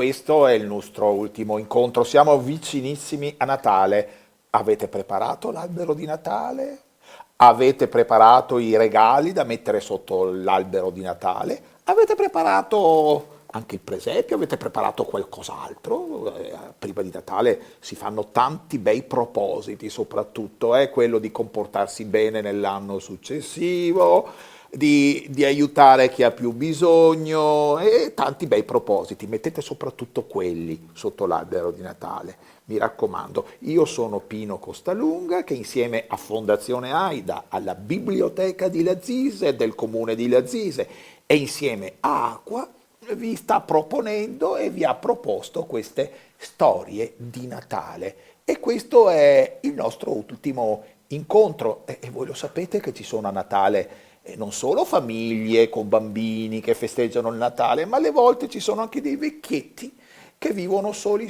questo è il nostro ultimo incontro, siamo vicinissimi a Natale. Avete preparato l'albero di Natale? Avete preparato i regali da mettere sotto l'albero di Natale? Avete preparato anche il presepio? Avete preparato qualcos'altro? Prima di Natale si fanno tanti bei propositi, soprattutto quello di comportarsi bene nell'anno successivo, di aiutare chi ha più bisogno e tanti bei propositi. Mettete soprattutto quelli sotto l'albero di Natale. Mi raccomando, io sono Pino Costalunga che insieme a Fondazione AIDA, alla Biblioteca di Lazise del comune di Lazise e insieme a Acqua vi sta proponendo e vi ha proposto queste storie di Natale. E questo è il nostro ultimo incontro. E voi lo sapete che ci sono a Natale non solo famiglie con bambini che festeggiano il Natale, ma alle volte ci sono anche dei vecchietti che vivono soli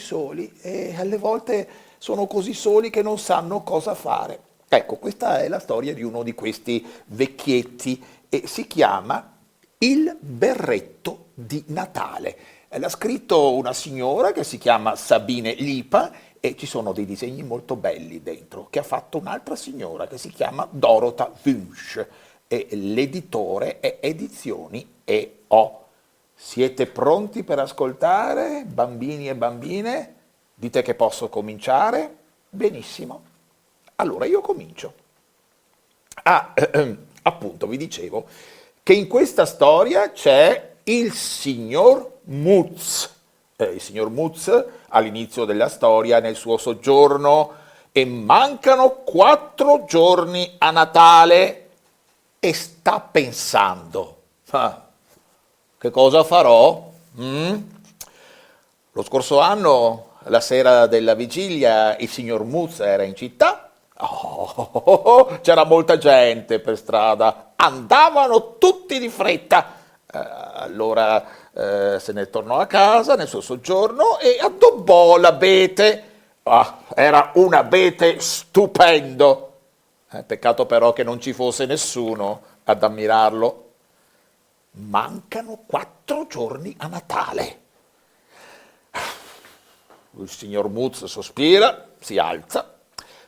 e alle volte sono così soli che non sanno cosa fare. Ecco, questa è la storia di uno di questi vecchietti e si chiama Il berretto di Natale. L'ha scritto una signora che si chiama Sabine Lipa e ci sono dei disegni molto belli dentro che ha fatto un'altra signora che si chiama Dorota Wünsch e l'editore è Edizioni E.O. Siete pronti per ascoltare, bambini e bambine? Dite che posso cominciare? Benissimo. Allora io comincio. Appunto, vi dicevo che in questa storia c'è il signor Mutz. Il signor Mutz all'inizio della storia, nel suo soggiorno, e mancano 4 giorni a Natale e sta pensando. Che cosa farò? Lo scorso anno, la sera della vigilia, il signor Mutz era in città. C'era molta gente per strada, andavano tutti di fretta. Allora se ne tornò a casa nel suo soggiorno e addobbò l'abete. Era un abete stupendo. Peccato però che non ci fosse nessuno ad ammirarlo. Mancano 4 giorni a Natale. Il signor Mutz sospira, si alza,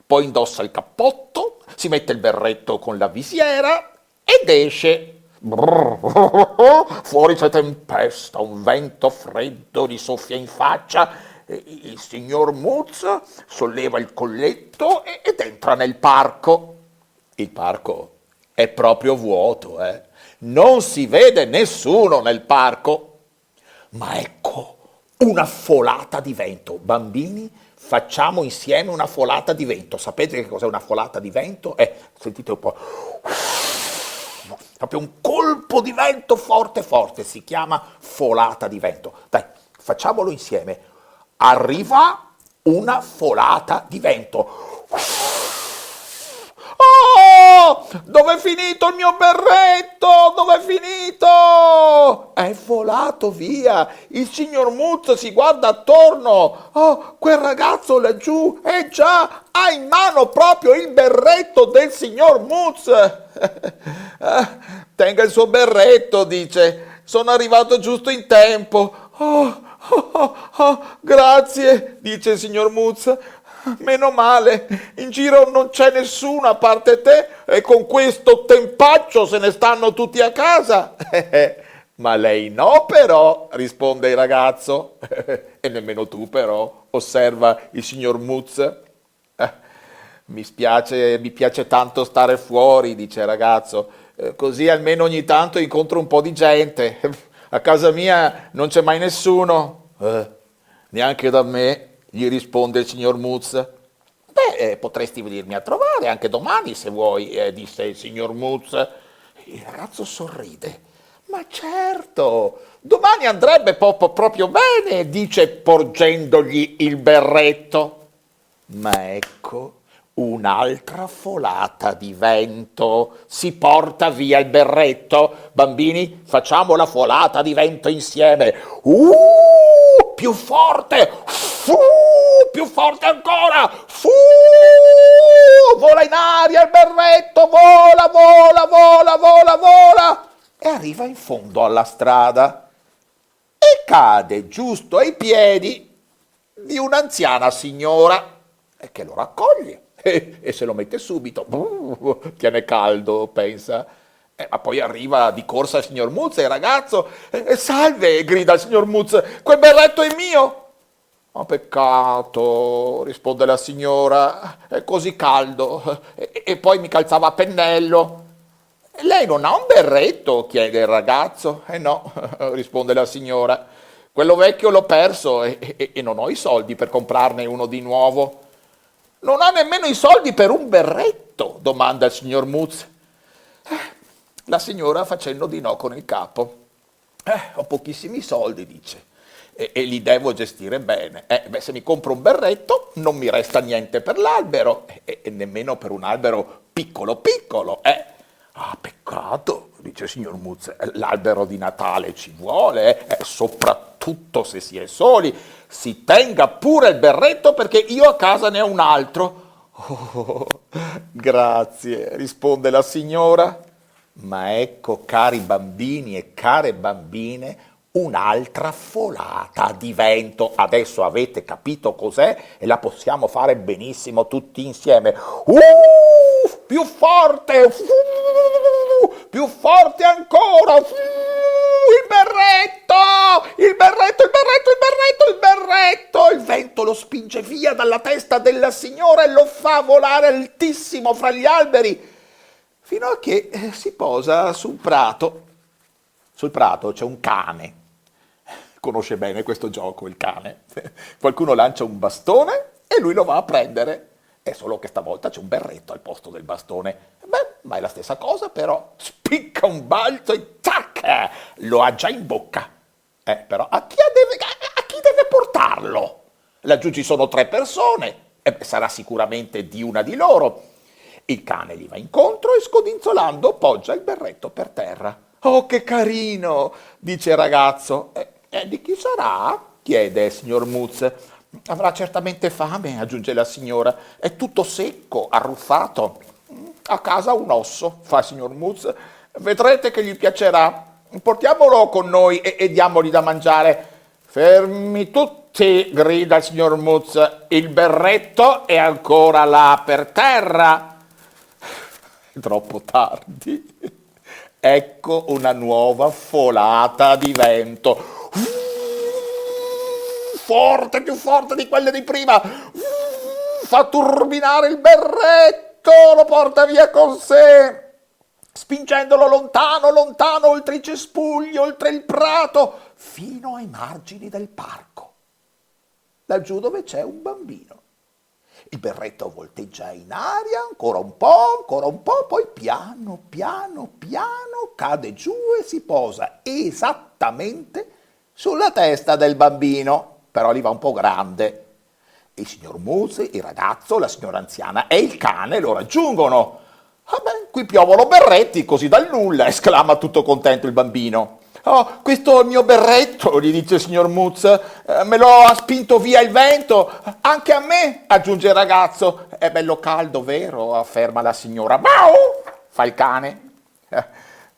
poi indossa il cappotto, si mette il berretto con la visiera ed esce. Fuori c'è tempesta, un vento freddo gli soffia in faccia. Il signor Mutz solleva il colletto ed entra nel parco. Il parco è proprio vuoto, Non si vede nessuno nel parco, ma ecco una folata di vento. Bambini, facciamo insieme una folata di vento. Sapete che cos'è una folata di vento? Sentite un po'. Proprio un colpo di vento forte forte, si chiama folata di vento. Dai, facciamolo insieme. Arriva una folata di vento. Oh, dov'è finito il mio berretto? Dov'è finito? È volato via. Il signor Mutz si guarda attorno. Oh, quel ragazzo laggiù, già, ha in mano proprio il berretto del signor Mutz. Tenga il suo berretto, dice. Sono arrivato giusto in tempo. Grazie, dice il signor Mutz. Meno male, in giro non c'è nessuno a parte te e con questo tempaccio se ne stanno tutti a casa. Ma lei no però, risponde il ragazzo. E nemmeno tu però, osserva il signor Mutz. Mi piace tanto stare fuori, dice il ragazzo, così almeno ogni tanto incontro un po' di gente. A casa mia non c'è mai nessuno. Neanche da me, gli risponde il signor Mutz. Potresti venirmi a trovare anche domani se vuoi, disse il signor Mutz. Il ragazzo sorride. Ma certo, domani andrebbe proprio bene, dice porgendogli il berretto. Ma ecco, un'altra folata di vento si porta via il berretto. Bambini, facciamo la folata di vento insieme. Più forte! Più forte ancora! Vola in aria il berretto! Vola, vola, vola, vola, vola! E arriva in fondo alla strada. E cade giusto ai piedi di un'anziana signora che lo raccoglie e se lo mette subito. Tiene caldo, pensa. Ma poi arriva di corsa il signor Muz e il ragazzo. Salve, grida il signor Muz, quel berretto è mio. Oh, peccato, risponde la signora, è così caldo e poi mi calzava a pennello. Lei non ha un berretto? Chiede il ragazzo. No, risponde la signora, quello vecchio l'ho perso e non ho i soldi per comprarne uno di nuovo. Non ha nemmeno i soldi per un berretto? Domanda il signor Muz. La signora fa cenno di no con il capo. Ho pochissimi soldi, dice, e li devo gestire bene. Se mi compro un berretto non mi resta niente per l'albero e nemmeno per un albero piccolo piccolo. Ah, peccato, dice il signor Muz, l'albero di Natale ci vuole, soprattutto se si è soli. Si tenga pure il berretto perché io a casa ne ho un altro. Oh, grazie, risponde la signora. Ma ecco, cari bambini e care bambine, un'altra folata di vento. Adesso avete capito cos'è e la possiamo fare benissimo tutti insieme. Più forte! Più forte ancora! Il berretto! Il berretto, il berretto, il berretto, il berretto! Il vento lo spinge via dalla testa della signora e lo fa volare altissimo fra gli alberi, fino a che si posa sul prato. Sul prato c'è un cane. Conosce bene questo gioco, il cane. Qualcuno lancia un bastone e lui lo va a prendere. È solo che stavolta c'è un berretto al posto del bastone. Ma è la stessa cosa, però. Spicca un balzo e tac! Lo ha già in bocca. Però a chi deve portarlo? Laggiù ci sono 3 persone. Sarà sicuramente di una di loro. Il cane gli va incontro e scodinzolando poggia il berretto per terra. Oh, che carino, dice il ragazzo. Di chi sarà? Chiede il signor Muz. Avrà certamente fame, aggiunge la signora. È tutto secco, arruffato. A casa un osso, fa il signor Muz. Vedrete che gli piacerà. Portiamolo con noi e diamogli da mangiare. Fermi tutti, grida il signor Muz. Il berretto è ancora là per terra. Troppo tardi. Ecco una nuova folata di vento. Forte, più forte di quelle di prima. Fa turbinare il berretto, lo porta via con sé, spingendolo lontano, lontano, oltre i cespugli, oltre il prato, fino ai margini del parco, laggiù dove c'è un bambino. Il berretto volteggia in aria ancora un po', poi piano, piano, piano cade giù e si posa esattamente sulla testa del bambino, però gli va un po' grande. Il signor Muz, il ragazzo, la signora anziana e il cane lo raggiungono. Qui piovono berretti così dal nulla, esclama tutto contento il bambino. Oh, questo è il mio berretto, gli dice il signor Muz, me lo ha spinto via il vento, anche a me, aggiunge il ragazzo. È bello caldo, vero? Afferma la signora. Mau! Fa il cane.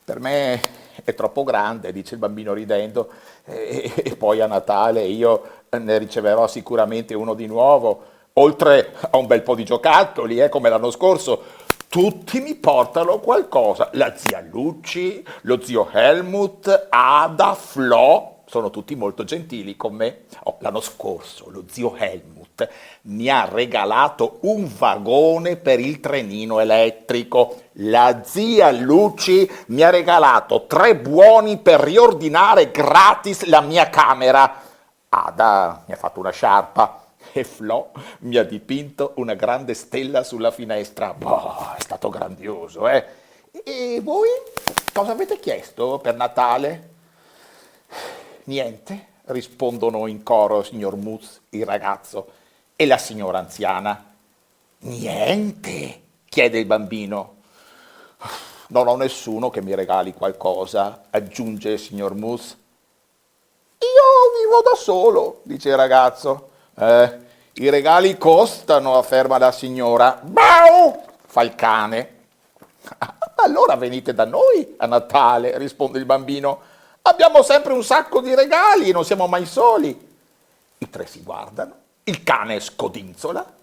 Per me è troppo grande, dice il bambino ridendo, e poi a Natale io ne riceverò sicuramente uno di nuovo, oltre a un bel po' di giocattoli, come l'anno scorso. Tutti mi portano qualcosa, la zia Luci, lo zio Helmut, Ada, Flo, sono tutti molto gentili con me. L'anno scorso lo zio Helmut mi ha regalato un vagone per il trenino elettrico, la zia Luci mi ha regalato 3 buoni per riordinare gratis la mia camera, Ada mi ha fatto una sciarpa e Flo mi ha dipinto una grande stella sulla finestra. È stato grandioso, eh? E voi cosa avete chiesto per Natale? Niente, rispondono in coro il signor Muz, il ragazzo, e la signora anziana. Niente, chiede il bambino. Non ho nessuno che mi regali qualcosa, aggiunge il signor Muz. Io vivo da solo, dice il ragazzo. I regali costano, afferma la signora. Bau! Fa il cane. Allora venite da noi a Natale, risponde il bambino. Abbiamo sempre un sacco di regali, non siamo mai soli. I tre si guardano, il cane scodinzola.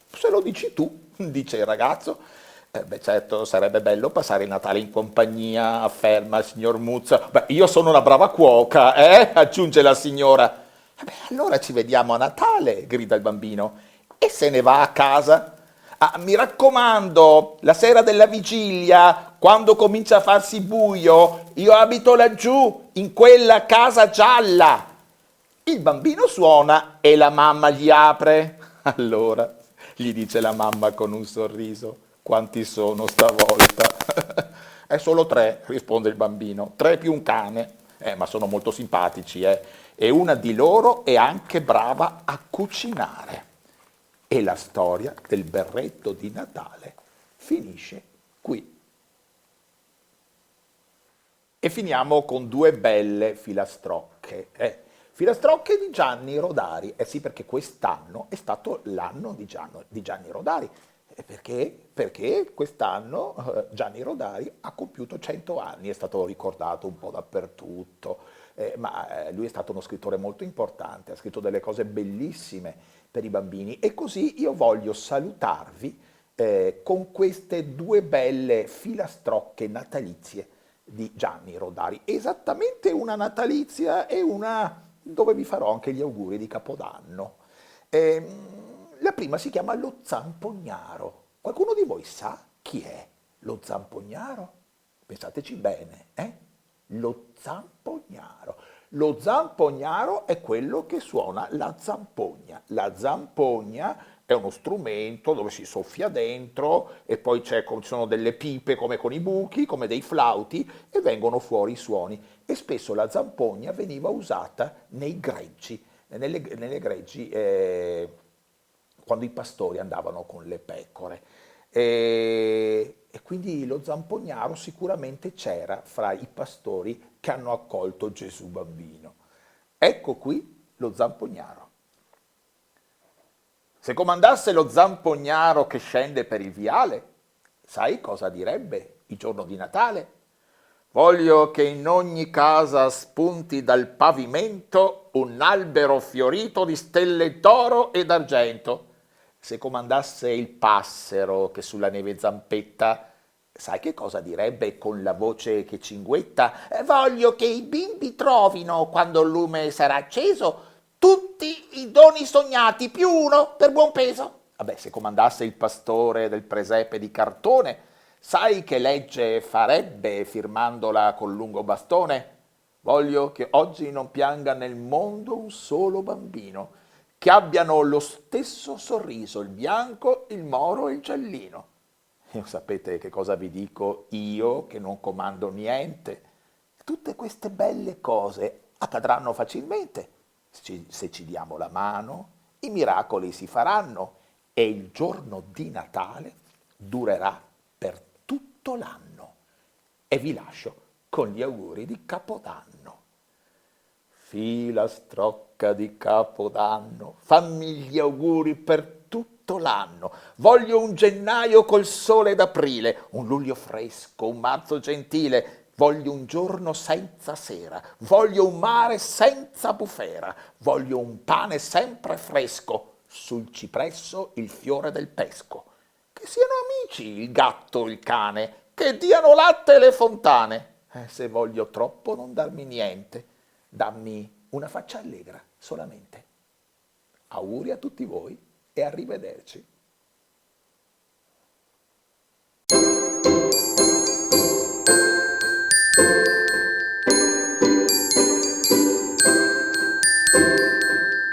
Se lo dici tu, dice il ragazzo. Beh, certo, sarebbe bello passare il Natale in compagnia, afferma il signor Muzza. Beh, io sono una brava cuoca, aggiunge la signora. Beh, allora ci vediamo a Natale, grida il bambino, e se ne va a casa. Ah, mi raccomando, la sera della vigilia, quando comincia a farsi buio, io abito laggiù, in quella casa gialla. Il bambino suona e la mamma gli apre. Allora, gli dice la mamma con un sorriso, quanti sono stavolta? È solo tre, risponde il bambino, tre più un cane. Ma sono molto simpatici, eh. E una di loro è anche brava a cucinare. E la storia del berretto di Natale finisce qui. E finiamo con due belle filastrocche. Filastrocche di Gianni Rodari. Eh sì, perché quest'anno è stato l'anno di Gianni Rodari. Perché? Perché quest'anno Gianni Rodari ha compiuto 100 anni, è stato ricordato un po' dappertutto, ma lui è stato uno scrittore molto importante, ha scritto delle cose bellissime per i bambini e così io voglio salutarvi con queste due belle filastrocche natalizie di Gianni Rodari, esattamente una natalizia e una dove vi farò anche gli auguri di Capodanno. La prima si chiama Lo Zampognaro. Qualcuno di voi sa chi è lo Zampognaro? Pensateci bene, eh? Lo Zampognaro. Lo Zampognaro è quello che suona la zampogna. La zampogna è uno strumento dove si soffia dentro e poi ci sono delle pipe come con i buchi, come dei flauti e vengono fuori i suoni. E spesso la zampogna veniva usata nei greggi, nelle greggi quando i pastori andavano con le pecore. E quindi lo zampognaro sicuramente c'era fra i pastori che hanno accolto Gesù bambino. Ecco qui lo zampognaro. Se comandasse lo zampognaro che scende per il viale, sai cosa direbbe il giorno di Natale? Voglio che in ogni casa spunti dal pavimento un albero fiorito di stelle d'oro e d'argento. Se comandasse il passero che sulla neve zampetta, sai che cosa direbbe con la voce che cinguetta? Voglio che i bimbi trovino, quando il lume sarà acceso, tutti i doni sognati, più uno per buon peso. Vabbè, se comandasse il pastore del presepe di cartone, sai che legge farebbe firmandola col lungo bastone? Voglio che oggi non pianga nel mondo un solo bambino, che abbiano lo stesso sorriso, il bianco, il moro e il giallino. E sapete che cosa vi dico io che non comando niente? Tutte queste belle cose accadranno facilmente se ci diamo la mano, i miracoli si faranno e il giorno di Natale durerà per tutto l'anno. E vi lascio con gli auguri di Capodanno. Filastrocca di Capodanno, fammi gli auguri per tutto l'anno. Voglio un gennaio col sole d'aprile, un luglio fresco, un marzo gentile. Voglio un giorno senza sera, voglio un mare senza bufera, voglio un pane sempre fresco, sul cipresso il fiore del pesco. Che siano amici il gatto e il cane, che diano latte le fontane. Se voglio troppo non darmi niente, dammi una faccia allegra solamente. Auguri a tutti voi e arrivederci.